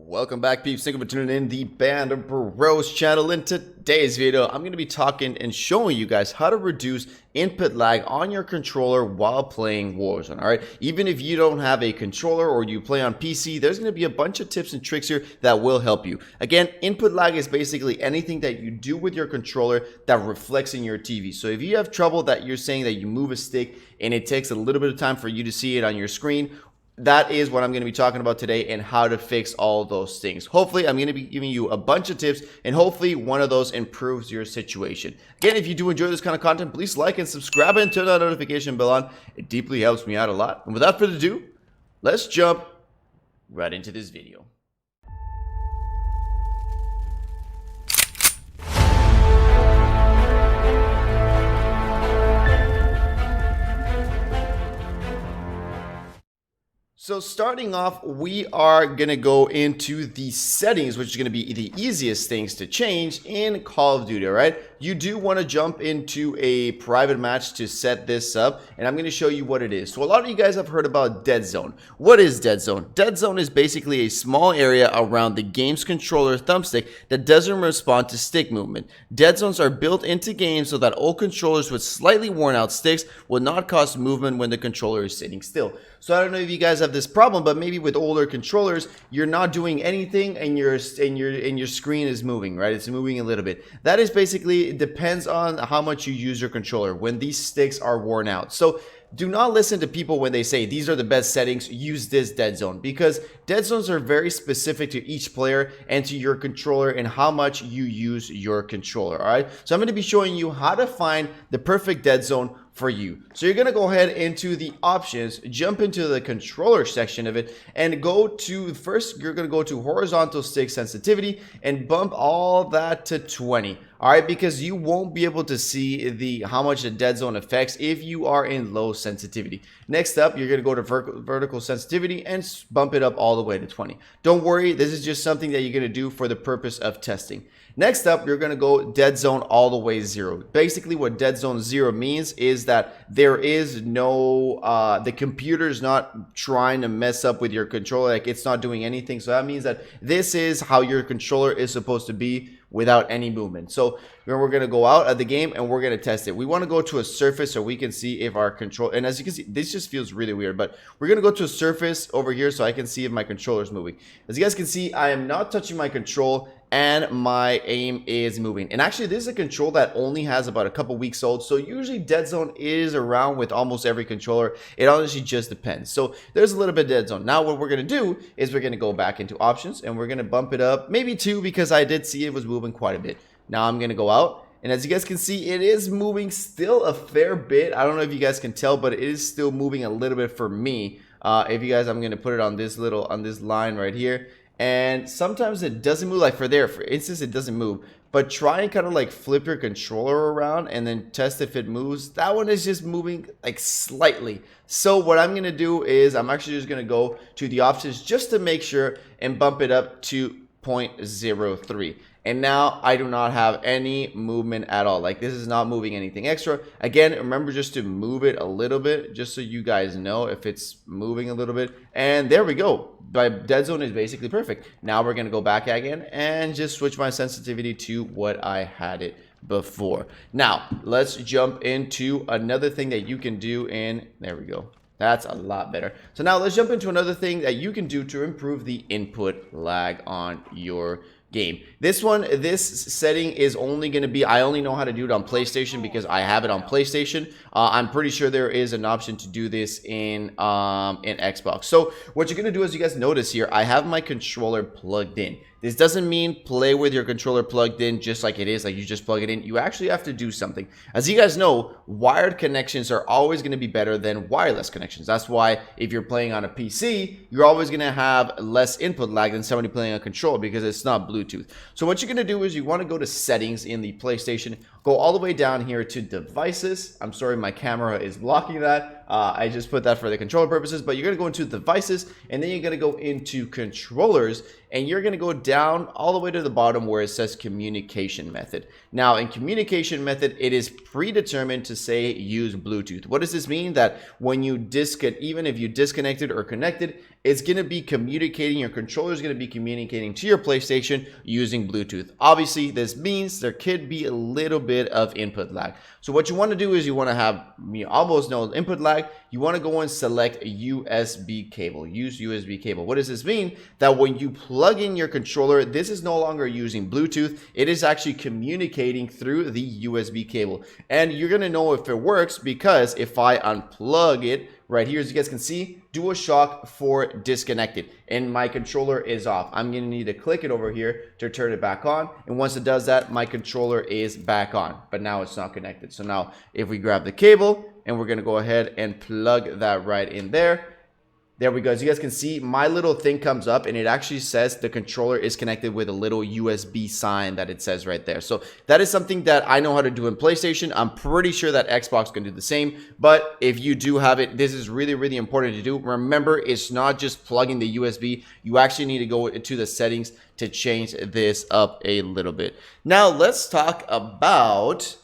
Welcome back, peeps. Thank you for tuning in the Band of Bros channel. In today's video, I'm going to be talking and showing you guys how to reduce input lag on your controller while playing Warzone. All right, even if you don't have a controller or you play on PC, there's going to be a bunch of tips and tricks here that will help you. Again, input lag is basically anything that you do with your controller that reflects in your TV. So if you have trouble that you're saying that you move a stick and it takes a little bit of time for you to see it on your screen, that is what I'm going to be talking about today and how to fix all those things. Hopefully, I'm going to be giving you a bunch of tips and hopefully one of those improves your situation. Again, if you do enjoy this kind of content, please like and subscribe and turn that notification bell on. It deeply helps me out a lot. And without further ado, let's jump right into this video. So starting off, we are going to go into the settings, which is going to be the easiest things to change in Call of Duty, all right? You do want to jump into a private match to set this up, and I'm going to show you what it is. So a lot of you guys have heard about Deadzone. What is Deadzone? Deadzone is basically a small area around the game's controller thumbstick that doesn't respond to stick movement. Deadzones are built into games so that old controllers with slightly worn out sticks will not cause movement when the controller is sitting still. So I don't know if you guys have this problem, but maybe with older controllers, you're not doing anything and your screen is moving, right? It's moving a little bit. That is basically, it depends on how much you use your controller when these sticks are worn out. So do not listen to people when they say these are the best settings, use this Deadzone, because Deadzones are very specific to each player and to your controller and how much you use your controller, all right? So I'm going to be showing you how to find the perfect Deadzone for you. So you're going to go ahead into the options, jump into the controller section of it, and go to, first you're going to go to horizontal stick sensitivity and bump all that to 20. All right, because you won't be able to see how much the Deadzone affects if you are in low sensitivity. Next up, you're going to go to vertical sensitivity and bump it up all the way to 20. Don't worry, this is just something that you're going to do for the purpose of testing. Next up, you're going to go Deadzone all the way 0. Basically, what Deadzone 0 means is that there is no, the computer's not trying to mess up with your controller, like it's not doing anything. So that means that this is how your controller is supposed to be without any movement. So we're going to go out of the game and we're going to test it. We want to go to a surface so we can see if our control, and as you can see, this just feels really weird, but we're going to go to a surface over here so I can see if my controller is moving. As you guys can see, I am not touching my control and my aim is moving. And actually, this is a control that only has about a couple weeks old. So usually Deadzone is around with almost every controller. It honestly just depends. So there's a little bit of Deadzone. Now what we're going to do is we're going to go back into options and we're going to bump it up, maybe 2, because I did see it was moving quite a bit. Now I'm going to go out. And as you guys can see, it is moving still a fair bit. I don't know if you guys can tell, but it is still moving a little bit for me. If you guys, I'm going to put it on this line right here. And sometimes it doesn't move, like for instance, it doesn't move. But try and kind of like flip your controller around and then test if it moves. That one is just moving like slightly. So what I'm going to do is I'm actually just going to go to the options just to make sure and bump it up to 0.03. And now I do not have any movement at all. Like this is not moving anything extra. Again, remember just to move it a little bit, just so you guys know if it's moving a little bit. And there we go. My Deadzone is basically perfect. Now we're going to go back again and just switch my sensitivity to what I had it before. Now let's jump into another thing that you can do there we go. That's a lot better. So now let's jump into another thing that you can do to improve the input lag on your game. This setting is only going to be, I only know how to do it on PlayStation because I have it on PlayStation. I'm pretty sure there is an option to do this in Xbox. So what you're going to do, as you guys notice here, I have my controller plugged in. This doesn't mean play with your controller plugged in just like it is, like you just plug it in. You actually have to do something. As you guys know, wired connections are always going to be better than wireless connections. That's why if you're playing on a PC, you're always going to have less input lag than somebody playing a controller because it's not Bluetooth. So what you're going to do is you want to go to settings in the PlayStation, go all the way down here to devices. I'm sorry, my camera is blocking that. I just put that for the controller purposes, but you're going to go into devices and then you're going to go into controllers and you're going to go down all the way to the bottom where it says communication method. Now in communication method, it is predetermined to say use Bluetooth. What does this mean? That when you even if you disconnected or connected, it's going to be communicating, your controller is going to be communicating to your PlayStation using Bluetooth. Obviously, this means there could be a little bit of input lag. So what you want to do is you want to have almost no input lag. You want to go and select a USB cable. Use USB cable. What does this mean? That when you plug in your controller, this is no longer using Bluetooth. It is actually communicating through the USB cable. And you're going to know if it works because if I unplug it, right here, as you guys can see, DualShock 4 disconnected and my controller is off. I'm going to need to click it over here to turn it back on. And once it does that, my controller is back on, but now it's not connected. So now if we grab the cable and we're going to go ahead and plug that right in there. There we go. As you guys can see, my little thing comes up and it actually says the controller is connected with a little USB sign that it says right there. So that is something that I know how to do in PlayStation. I'm pretty sure that Xbox can do the same. But if you do have it, this is really, really important to do. Remember, it's not just plugging the USB. You actually need to go into the settings to change this up a little bit. Now, let's talk about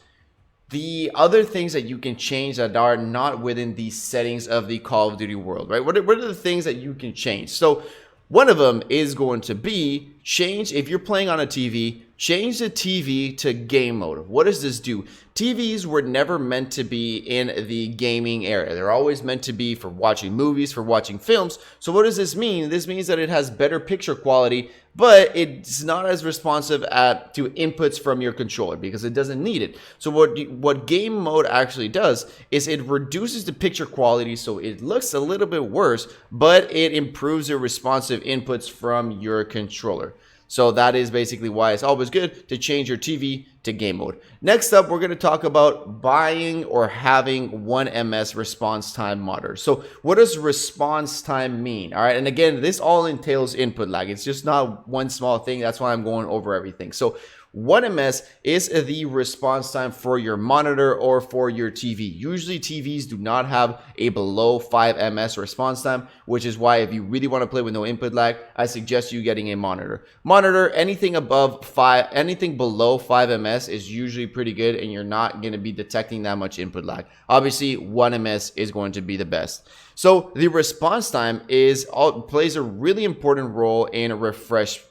the other things that you can change that are not within the settings of the Call of Duty world, right? What are the things that you can change? So one of them is going to be change, if you're playing on a TV, change the TV to game mode. What does this do? TVs were never meant to be in the gaming area. They're always meant to be for watching movies, for watching films. So what does this mean? This means that it has better picture quality, but it's not as responsive to inputs from your controller because it doesn't need it. So what game mode actually does is it reduces the picture quality so it looks a little bit worse, but it improves the responsive inputs from your controller. So that is basically why it's always good to change your TV to game mode. Next up, we're going to talk about buying or having 1ms response time monitor. So what does response time mean? All right. And again, this all entails input lag. It's just not one small thing. That's why I'm going over everything. So 1ms is the response time for your monitor or for your TV. Usually TVs do not have a below 5ms response time, which is why if you really want to play with no input lag, I suggest you getting a monitor. Anything below 5ms is usually pretty good and you're not going to be detecting that much input lag. Obviously 1ms is going to be the best. So the response time plays a really important role in refresh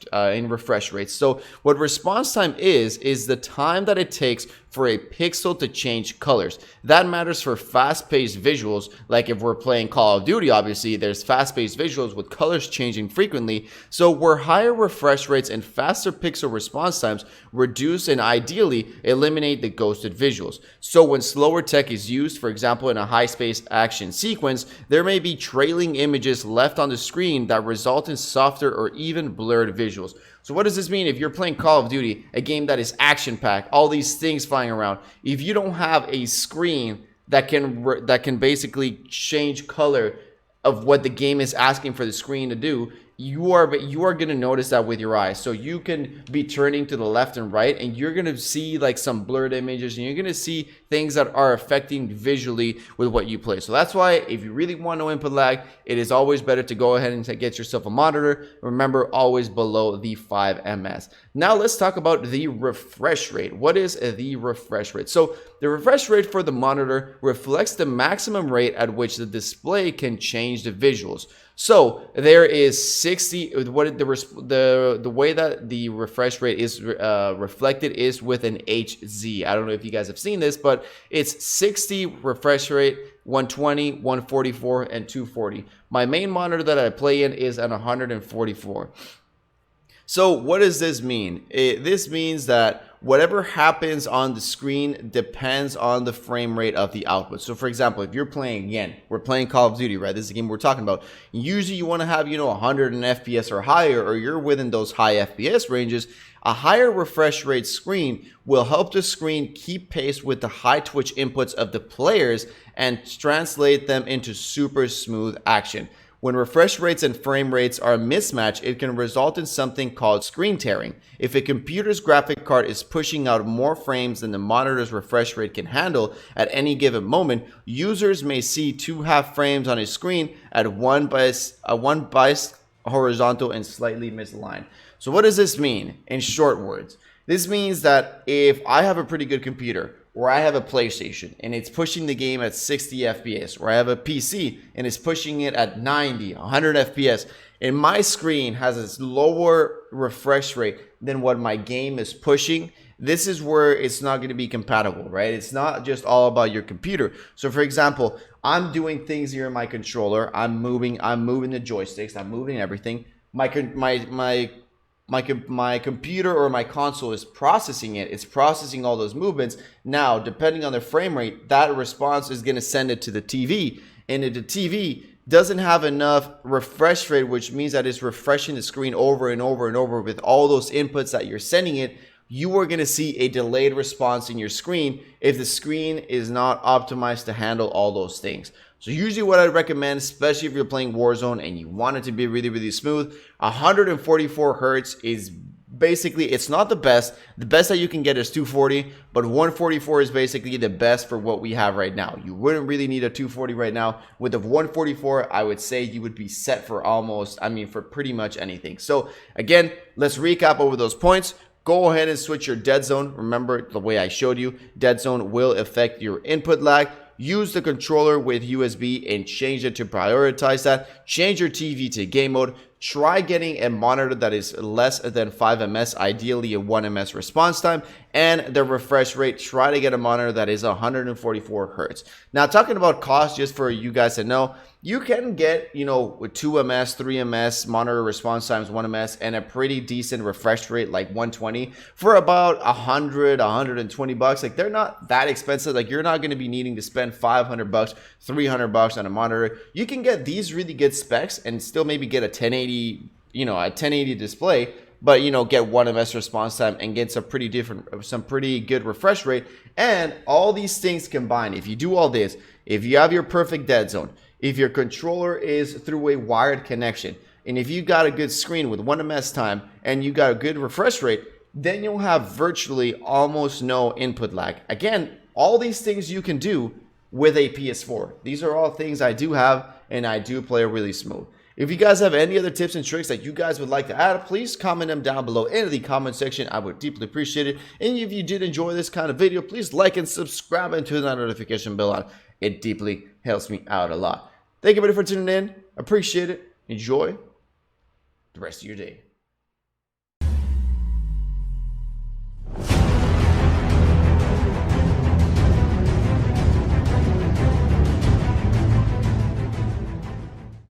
rates. So what response time is the time that it takes for a pixel to change colors. That matters for fast-paced visuals. Like if we're playing Call of Duty, obviously there's fast-paced visuals with colors changing frequently. So where higher refresh rates and faster pixel response times reduce and ideally eliminate the ghosted visuals. So when slower tech is used, for example, in a high-paced action sequence, there may be trailing images left on the screen that result in softer or even blurred visuals. So what does this mean? If you're playing Call of Duty, a game that is action-packed, all these things flying around, if you don't have a screen that can basically change color of what the game is asking for the screen to do, you are going to notice that with your eyes. So you can be turning to the left and right and you're going to see like some blurred images and you're going to see things that are affecting visually with what you play. So that's why if you really want no input lag, it is always better to go ahead and get yourself a monitor. Remember, always below the 5ms. Now let's talk about the refresh rate. What is the refresh rate? So the refresh rate for the monitor reflects the maximum rate at which the display can change the visuals. So there is 60. The way that the refresh rate is reflected is with an HZ. I don't know if you guys have seen this, but it's 60 refresh rate, 120, 144, and 240. My main monitor that I play in is at 144. So what does this mean? This means that whatever happens on the screen depends on the frame rate of the output. So for example, if you're playing, again, we're playing Call of Duty, right? This is the game we're talking about. Usually you want to have, 100 FPS or higher, or you're within those high FPS ranges. A higher refresh rate screen will help the screen keep pace with the high twitch inputs of the players and translate them into super smooth action. When refresh rates and frame rates are mismatched, it can result in something called screen tearing. If a computer's graphic card is pushing out more frames than the monitor's refresh rate can handle at any given moment, users may see 2.5 frames on a screen at one biased horizontal and slightly misaligned. So what does this mean in short words? This means that if I have a pretty good computer, where I have a PlayStation and it's pushing the game at 60 FPS, or I have a PC and it's pushing it at 90, 100 FPS, and my screen has a lower refresh rate than what my game is pushing, this is where it's not going to be compatible, right? It's not just all about your computer. So for example, I'm doing things here in my controller. I'm moving the joysticks. I'm moving everything. My computer or my console is processing it. It's processing all those movements. Now, depending on the frame rate, that response is going to send it to the TV. And if the TV doesn't have enough refresh rate, which means that it's refreshing the screen over and over and over with all those inputs that you're sending it, you are going to see a delayed response in your screen if the screen is not optimized to handle all those things. So usually what I recommend, especially if you're playing Warzone and you want it to be really, really smooth, 144 Hertz is basically, it's not the best. The best that you can get is 240, but 144 is basically the best for what we have right now. You wouldn't really need a 240 right now. With the 144, I would say you would be set for almost, for pretty much anything. So again, let's recap over those points. Go ahead and switch your Deadzone. Remember the way I showed you, Deadzone will affect your input lag. Use the controller with USB and change it to prioritize that. Change your TV to game mode. Try getting a monitor that is less than 5 ms, ideally a 1 ms response time, and the refresh rate. Try to get a monitor that is 144 Hertz. Now, talking about cost, just for you guys to know, you can get, with 2 ms, 3 ms monitor response times, 1 ms, and a pretty decent refresh rate like 120 for about 100, 120 bucks. Like, they're not that expensive. Like, you're not going to be needing to spend 500 bucks, 300 bucks on a monitor. You can get these really good specs and still maybe get a 1080, a 1080 display, but get 1 ms response time and get some pretty good refresh rate. And all these things combined, if you do all this, if you have your perfect Deadzone, if your controller is through a wired connection, and if you got a good screen with 1 ms time and you got a good refresh rate, then you'll have virtually almost no input lag. Again, all these things you can do with a PS4. These are all things I do have, and I do play really smooth. If you guys have any other tips and tricks that you guys would like to add, please comment them down below in the comment section. I would deeply appreciate it. And if you did enjoy this kind of video, please like and subscribe and turn that notification bell on. It deeply helps me out a lot. Thank you, everybody, for tuning in. Appreciate it. Enjoy the rest of your day.